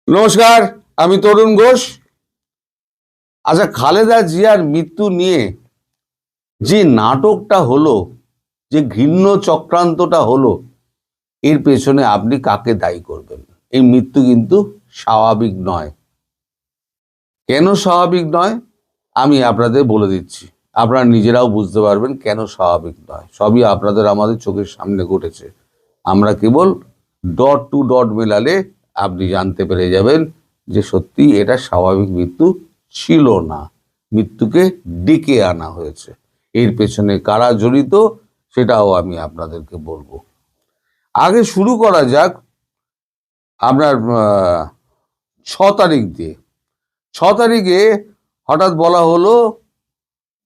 নমস্কার, আমি তরুণ ঘোষ। আচ্ছা, খালেদা জিয়ার মৃত্যু নিয়ে যে নাটকটা হলো, যে ঘৃণ্য চক্রান্তটা হলো, এর পেছনে আপনি কাকে দায়ী করবেন? এই মৃত্যু কিন্তু স্বাভাবিক নয়। কেন স্বাভাবিক নয় আমি আপনাদের বলে দিচ্ছি, আপনারা নিজেরাও বুঝতে পারবেন কেন স্বাভাবিক নয়। সবই আপনাদের আমাদের চোখের সামনে ঘটেছে, আমরা কেবল ডট টু ডট মেলালে আপনি জানতে পেরে যাবেন যে সত্যি এটা স্বাভাবিক মৃত্যু ছিল না, মৃত্যুকে ডেকে আনা হয়েছে। এর পেছনে কারা জড়িত সেটাও আমি আপনাদেরকে বলবো। আগে শুরু করা যাক আপনার 6 তারিখ দিয়ে। 6 তারিখে হঠাৎ বলা হলো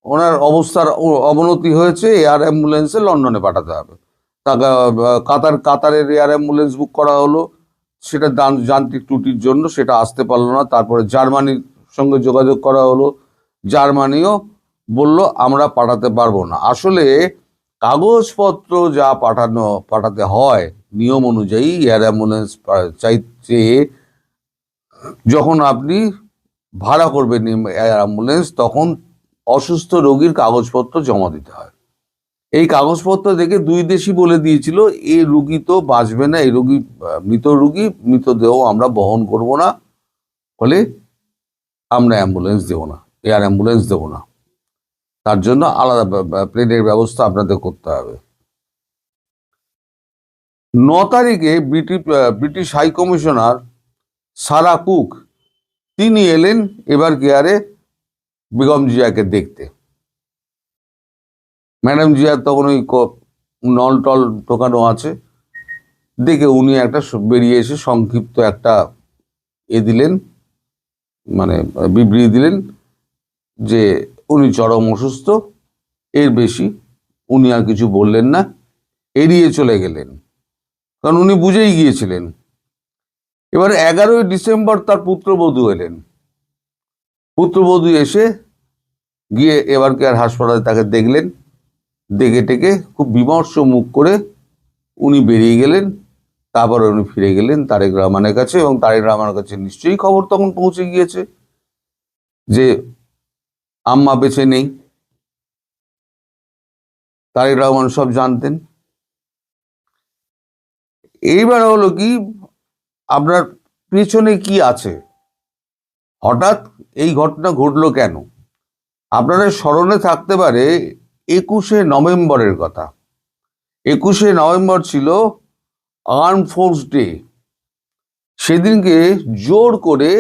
ওনার অবস্থার অবনতি হয়েছে, এয়ার অ্যাম্বুলেন্সে লন্ডনে পাঠাতে হবে। কাতারের এয়ার অ্যাম্বুলেন্স বুক করা হলো, সেটা যান্ত্রিক ত্রুটির জন্য সেটা আসতে পারলো না। তারপরে জার্মানির সঙ্গে যোগাযোগ করা হলো, জার্মানিও বলল আমরা পাঠাতে পারবো না। আসলে কাগজপত্র যা পাঠাতে হয় নিয়ম অনুযায়ী, এয়ার অ্যাম্বুলেন্স চাইছে যখন আপনি ভাড়া করবেন এয়ার অ্যাম্বুলেন্স, তখন অসুস্থ রোগীর কাগজপত্র জমা দিতে হয়। এই কাগজপত্র দেখে দুই দেশই বলে দিয়েছিল এই রুগী তো বাঁচবে না, এই রুগী রুগী, মৃতদেহ আমরা বহন করব না, ফলে আমরা অ্যাম্বুলেন্স দেবো না, এয়ার অ্যাম্বুলেন্স দেবো না। তার জন্য আলাদা প্লেনের ব্যবস্থা আপনাদের করতে হবে। 9 তারিখে British high commissioner Sarah Cook তিনি এলেন এবার কেয়ারে বেগম জিয়াকে দেখতে। ম্যাডাম জিয়ার তখন ওই নল টল ঢোকানো আছে দেখে উনি একটা বেরিয়ে এসে সংক্ষিপ্ত একটা দিলেন, মানে বিবৃতি দিলেন যে উনি চরম অসুস্থ, এর বেশি উনি আর কিছু বললেন না, এড়িয়ে চলে গেলেন, কারণ উনি বুঝেই গিয়েছিলেন। এবার 11ই ডিসেম্বর তার পুত্রবধূ এলেন। পুত্রবধূ এসে গিয়ে এবার কেয়ার হাসপাতালে তাকে দেখলেন, দেখে টেকে খুব বিমর্ষ মুখ করে উনি বেরিয়ে গেলেন। তারপরে উনি ফিরে গেলেন তারেক রহমানের কাছে, এবং তারেক রহমানের কাছে নিশ্চয়ই খবর তখন পৌঁছে গিয়েছে যে আম্মা বেঁচে নেই। তারেক রহমান সব জানতেন। এইবার হলো কি, আপনার পেছনে কি আছে, হঠাৎ এই ঘটনা ঘটলো কেন? আপনারা স্মরণে থাকতে পারে 21শে নভেম্বরের কথা। 21শে নভেম্বর ছিল আর্ম ফোর্স ডে। সেদিনকে জোর করে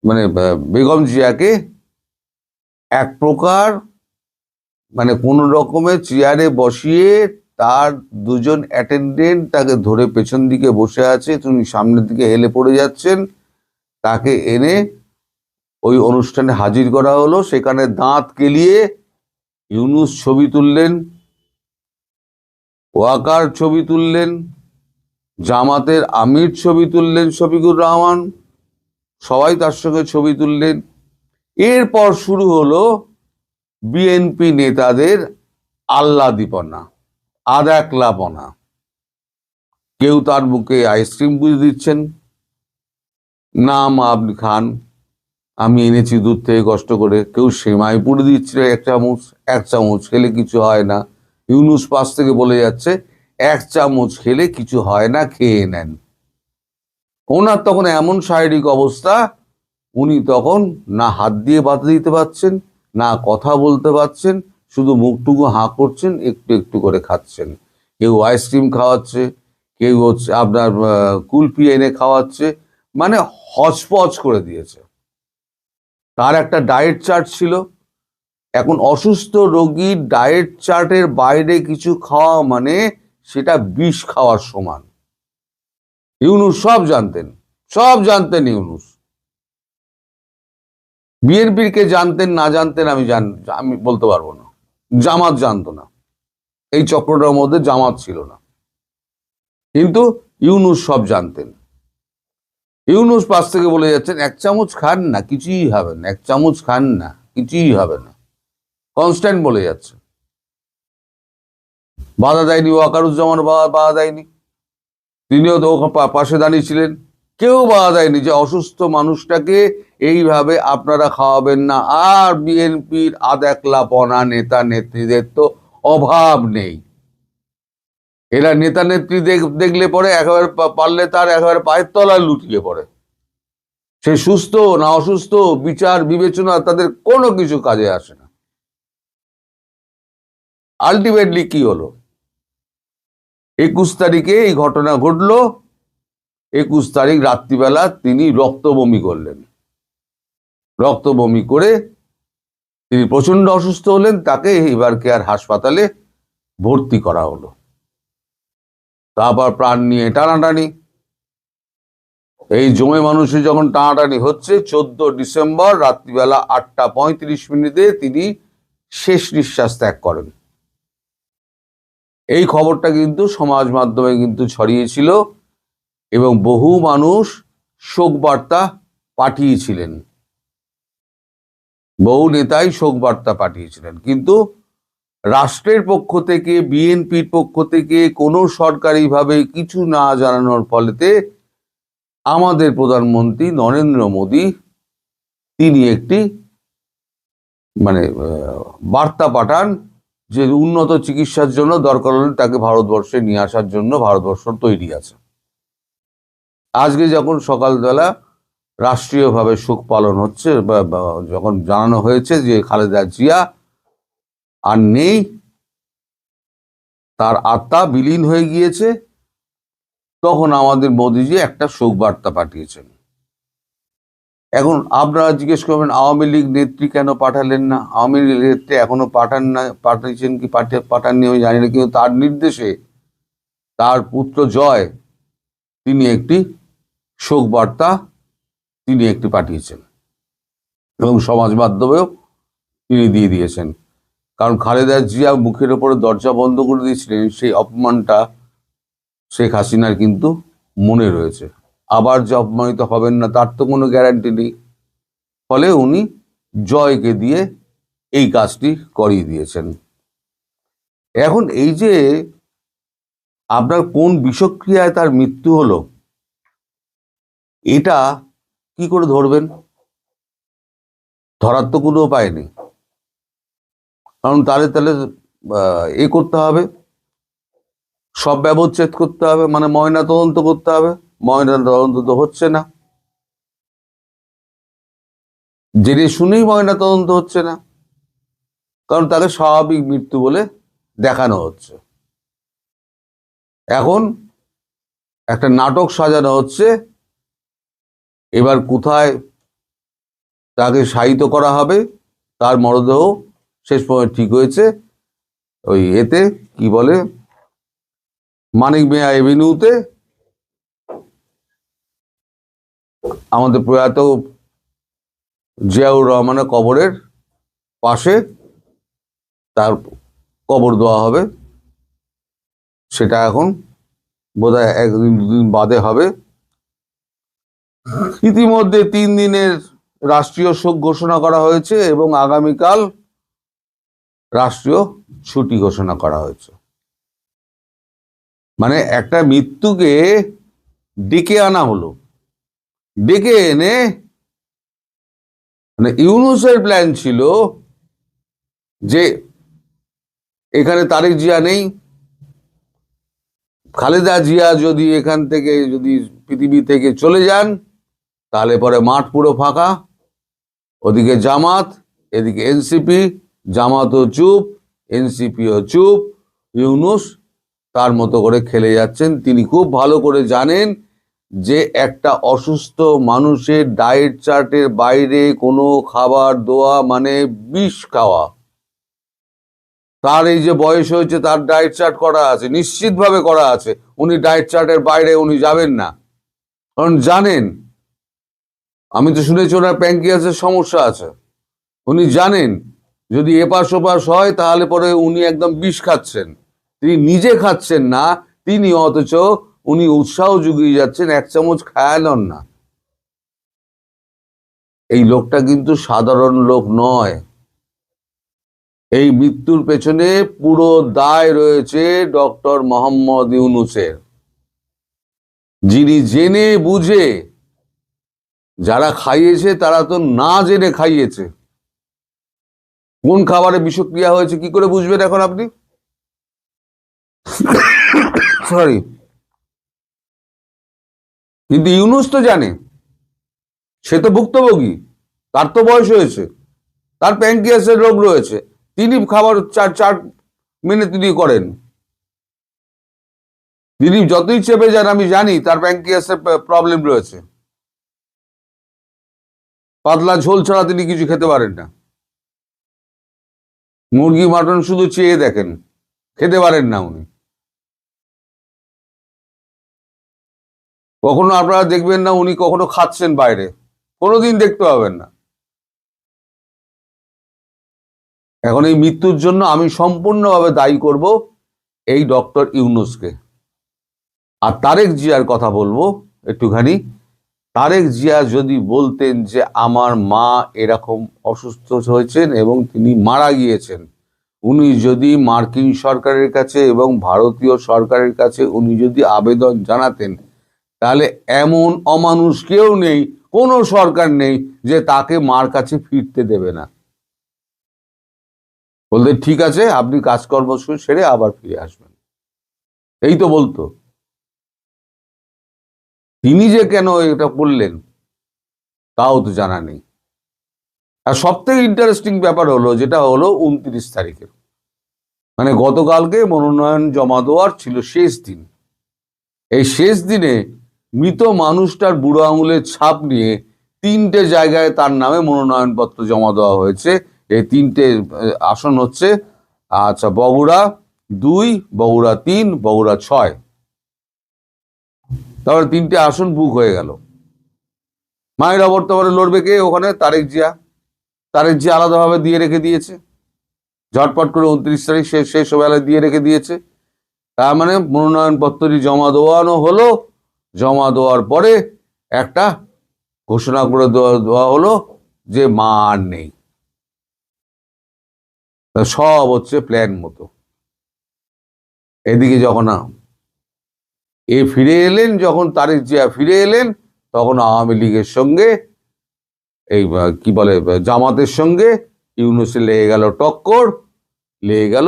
মানে বেগম জিয়াকে এক প্রকার মানে কোন রকমের চেয়ারে বসিয়ে তার দুজন অ্যাটেন্ডেন্ট তাকে ধরে পেছন দিকে বসে আছে, তিনি সামনের দিকে হেলে পড়ে যাচ্ছেন, তাকে এনে ওই অনুষ্ঠানে হাজির করা হলো। সেখানে দাঁত কেলিয়ে ইউনূস ছবি তুললেন, ওয়াকার ছবি তুললেন, জামাতের আমির ছবি তুললেন শফিকুর রহমান, সবাই তার সঙ্গে ছবি তুললেন। এরপর শুরু হলো বিএনপি নেতাদের আহ্লাদীপনা, আদাকলাপনা। কেউ তার মুখে আইসক্রিম গুঁজে দিচ্ছেন, না মা আপনি খান, আমি এনেছি দূর থেকে কষ্ট করে। কেউ সেমাই পুড়ে দিচ্ছিল 1 চামচ, 1 চামচ খেলে কিছু হয় না। ইউনূস পাশ থেকে বলে যাচ্ছে 1 চামচ খেলে কিছু হয় না, খেয়ে নেন। ওনার তখন এমন শারীরিক অবস্থা, উনি তখন না হাত দিয়ে বাধা দিতে পারছেন, না কথা বলতে পারছেন, শুধু মুখটুকু হাঁ করছেন, একটু একটু করে খাচ্ছেন। কেউ আইসক্রিম খাওয়াচ্ছে, কেউ হচ্ছে আপনার কুলফি এনে খাওয়াচ্ছে, মানে হচপচ করে দিয়েছে। তার একটা ডায়েট চার্ট ছিল। এখন অসুস্থ রোগীর ডায়েট চার্টের বাইরে কিছু খাওয়া মানে সেটা বিষ খাওয়ার সমান। ইউনূস সব জানতেন, সব জানতেন ইউনূস। বিএনপির কে জানতেন না জানতেন আমি বলতে পারবো না। জামাত জানতো না, এই চক্রটার মধ্যে জামাত ছিল না, কিন্তু ইউনূস সব জানতেন। ইউনূস পাশ থেকে বলে যাচ্ছেন 1 চামচ খান না, কিছুই হবে না, 1 চামচ খান না, কিছুই হবে না, কনস্ট্যান্ট বলে যাচ্ছে। বাধা দেয়নি ওয়াকারুজ্জামান, বাধা দেয়নি, তিনিও তো পাশে দাঁড়িয়েছিলেন। কেউ বাধা দেয়নি যে অসুস্থ মানুষটাকে এইভাবে আপনারা খাওয়াবেন না। আর বিএনপির আদেকলাপনা, নেতা নেত্রীদের তো অভাব নেই। এরা নেতা নেত্রী দেখলে পরে একেবারে পারলে তার একেবারে পায়ের তলায় লুটিয়ে পড়ে। সে সুস্থ না অসুস্থ বিচার বিবেচনা তাদের কোনো কিছু কাজে আসে না। আলটিমেটলি কি হলো, 21 তারিখে এই ঘটনা ঘটলো। 21 তারিখ রাত্রিবেলা তিনি রক্ত বমি করলেন। রক্ত বমি করে তিনি প্রচন্ড অসুস্থ হলেন। তাকে এবার কেয়ার হাসপাতালে ভর্তি করা হলো। তারপর প্রাণ নিয়ে টানাটানি। এই জমে মানুষের যখন টানাটানি হচ্ছে, 14 ডিসেম্বর রাত্রিবেলা 8:35 তিনি শেষ নিঃশ্বাস ত্যাগ করেন। এই খবরটা কিন্তু সমাজ মাধ্যমে কিন্তু ছড়িয়েছিল এবং বহু মানুষ শোক বার্তা পাঠিয়েছিলেন, বহু নেতাই শোক বার্তা পাঠিয়েছিলেন। কিন্তু রাষ্ট্রের পক্ষ থেকে, বিএনপির পক্ষ থেকে কোনো সরকারিভাবে কিছু না জানানোর ফলেতে আমাদের প্রধানমন্ত্রী নরেন্দ্র মোদী তিনি একটি বার্তা পাঠান যে উন্নত চিকিৎসার জন্য দরকার হলে তাকে ভারতবর্ষে নিয়ে আসার জন্য ভারতবর্ষ তৈরি আছে। আজকে যখন সকালবেলা রাষ্ট্রীয়ভাবে শোক পালন হচ্ছে, যখন জানানো হয়েছে যে খালেদা জিয়া আর নেই, তার আত্মা বিলীন হয়ে গিয়েছে, তখন আমাদের মোদিজি একটা শোক বার্তা পাঠিয়েছেন। এখন আপনারা জিজ্ঞেস করবেন আওয়ামী লীগ নেত্রী কেন পাঠালেন না? আওয়ামী লীগ নেত্রী এখনো পাঠিয়েছেন কি পাঠাননি আমি জানি না, কিন্তু তার নির্দেশে তার পুত্র জয় তিনি একটি শোক বার্তা পাঠিয়েছেন এবং সমাজ মাধ্যমেও তিনি দিয়ে দিয়েছেন। কারণ খালেদা জিয়া মুখের ওপরে দরজা বন্ধ করে দিয়েছিলেন, সেই অপমানটা শেখ হাসিনার কিন্তু মনে রয়েছে। আবার যে অপমানিত হবেন না তার তো কোনো গ্যারান্টি নেই। ফলে উনি জয়কে দিয়ে এই কাজটি করিয়ে দিয়েছেন। এখন এই যে আপনার কোন বিষক্রিয়ায় তার মৃত্যু হলো, এটা কি করে ধরবেন? ধরার তো কোনো উপায় নেই। কারণ তাহলে করতে হবে, সব ব্যবচ্ছেদ করতে হবে, ময়না তদন্ত করতে হবে। ময়না তদন্ত তো হচ্ছে না, জেনে শুনেই ময়না তদন্ত হচ্ছে না, কারণ তাকে স্বাভাবিক মৃত্যু বলে দেখানো হচ্ছে। এখন একটা নাটক সাজানো হচ্ছে, এবার কোথায় তাকে শায়িত করা হবে। তার মরদেহ শেষ পর্যন্ত ঠিক হয়েছে ওই এতে কি বলে মানিক মিয়া এভিনিউতে, আমাদের প্রয়াত জিয়াউর রহমানের কবরের পাশে তার কবর দেওয়া হবে। সেটা এখন বোধহয় 1-2 দিন বাদে হবে। ইতিমধ্যে 3 দিনের রাষ্ট্রীয় শোক ঘোষণা করা হয়েছে এবং আগামীকাল রাষ্ট্রীয় ছুটি ঘোষণা করা হয়েছে। একটা মৃত্যুকে ডেকে আনা হলো, ডেকে এনে ইউনূসের প্ল্যান ছিল যে এখানে তারেক জিয়া নেই, খালেদা জিয়া যদি এখান থেকে যদি পৃথিবী থেকে চলে যান তাহলে পরে মাঠ পুরো ফাঁকা, ওদিকে জামাত, এদিকে এনসিপি, জামাতও চুপ, এনসিপিও চুপ, ইউনূস তার মতো করে খেলে যাচ্ছেন। তিনি খুব ভালো করে জানেন যে একটা অসুস্থ মানুষের ডায়েট চার্টের বাইরে কোনো খাবার দেওয়া বিষ খাওয়া। তার এই যে বয়স হয়েছে, তার ডায়েট চার্ট করা আছে, নিশ্চিতভাবে করা আছে। উনি ডায়েট চার্টের বাইরে উনি যাবেন না, কারণ জানেন, আমি তো শুনেছি ওনার প্যানক্রিয়াসের সমস্যা আছে। উনি জানেন যদি এপাশ ওপাশ হয় তাহলে পরে উনি একদম বিষ খাচ্ছেন। তিনি নিজে খাচ্ছেন না, তিনি অথচ উনি উৎসাহ জুগিয়ে যাচ্ছেন 1 চামচ খায়ালন না। এই লোকটা কিন্তু সাধারণ লোক নয়। এই মৃত্যুর পেছনে পুরো দায় রয়েছে ডক্টর মোহাম্মদ ইউনূসের। যিনি জেনে বুঝে, যারা খাইয়েছে তারা তো না জেনে খাইয়েছে। কোন খাবারে বিষক্রিয়া হয়েছে কি করে বুঝবেন এখন আপনি? সরি, কিন্তু ইউনূস তো জানে, সে তো ভুক্তভোগী, তার তো বয়স হয়েছে, তার প্যানক্রিয়াসের রোগ রয়েছে, তিনি খাবার চার মেনে তিনি করেন। তিনি যতই চেপে যান আমি জানি তার প্যানক্রিয়াসের প্রবলেম রয়েছে, পাতলা ঝোল ছাড়া তিনি কিছু খেতে পারেন না। মুরগি মাটন শুধু চেয়ে দেখেন, খেতে পারেন না উনি। কখনো আপনারা দেখবেন না উনি কখনো খাচ্ছেন বাইরে, কোনোদিন দেখতে পাবেন না। এখন এই মৃত্যুর জন্য আমি সম্পূর্ণভাবে দায়ী করব এই ডক্টর ইউনূসকে। আর তারেক জিয়ার কথা বলবো একটুখানি। তারেক জিয়া যদি বলতেন যে আমার মা এরকম অসুস্থ হয়েছেন এবং তিনি মারা গিয়েছেন, উনি যদি মার্কিন সরকারের কাছে এবং ভারতীয় সরকারের কাছে উনি যদি আবেদন জানাতেন, তাহলে এমন অমানুষ কেউ নেই, কোনো সরকার নেই যে তাকে মার কাছে ফিরতে দেবে না। বলতে ঠিক আছে, আপনি কাজকর্ম সেরে আবার ফিরে আসবেন, এই তো বলতো। তিনি যে কেন এটা করলেন তাও তো জানা নেই। আর সব থেকে ইন্টারেস্টিং ব্যাপার হলো, যেটা হলো 29 তারিখের, মানে গতকালকে মনোনয়ন জমা দেওয়ার ছিল শেষ দিন। এই শেষ দিনে মৃত মানুষটার বুড়ো আঙুলের ছাপ নিয়ে 3টে জায়গায় তার নামে মনোনয়নপত্র জমা দেওয়া হয়েছে। এই 3টে আসন হচ্ছে আচ্ছা বগুড়া 2, বগুড়া 3, বগুড়া 6। তারপরে 3টে আসন বুক হয়ে গেল। মায়েরা বর্তমানে লড়বে কে ওখানে? তারেক জিয়া। তারেক জিয়া আলাদাভাবে দিয়ে রেখে দিয়েছে, ঝটপট করে 29 তারিখ শেষ বেলায় দিয়ে রেখে দিয়েছে। তার মানে মনোনয়নপত্রটি জমা দেওয়ানো হলো, জমা দেওয়ার পরে একটা ঘোষণা করে দেওয়া হলো যে মা আর নেই। সব হচ্ছে প্ল্যান মতো। এদিকে যখন ফিরে এলেন, যখন তারেক জিয়া ফিরে এলেন, তখন আওয়ামী লীগের সঙ্গে এই কি বলে জামাতের সঙ্গে ইউনূসের লেগে গেল টক্কর, লেগে গেল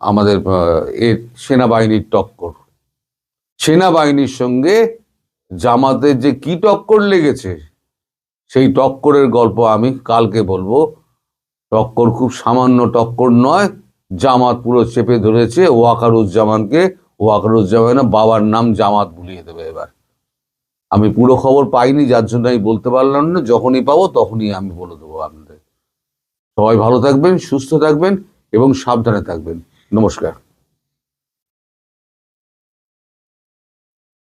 আমাদের সেনাবাহিনীর টক্কর। সেনাবাহিনীর সঙ্গে জামাতের যে কি টক্কর লেগেছে, সেই টক্করের গল্প আমি কালকে বলবো। টক্কর খুব সামান্য টক্কর নয়, জামাত পুরো চেপে ধরেছে ওয়াকারুজ্জামানকে। ওয়াকারুজ্জামানের বাবার নাম জামাত ভুলিয়ে দেবে এবার। আমি পুরো খবর পাইনি, যার জন্য আমি বলতে পারলাম না। যখনই পাবো তখনই আমি বলে দেবো আপনাদের। সবাই ভালো থাকবেন, সুস্থ থাকবেন এবং সাবধানে থাকবেন। নমস্কার।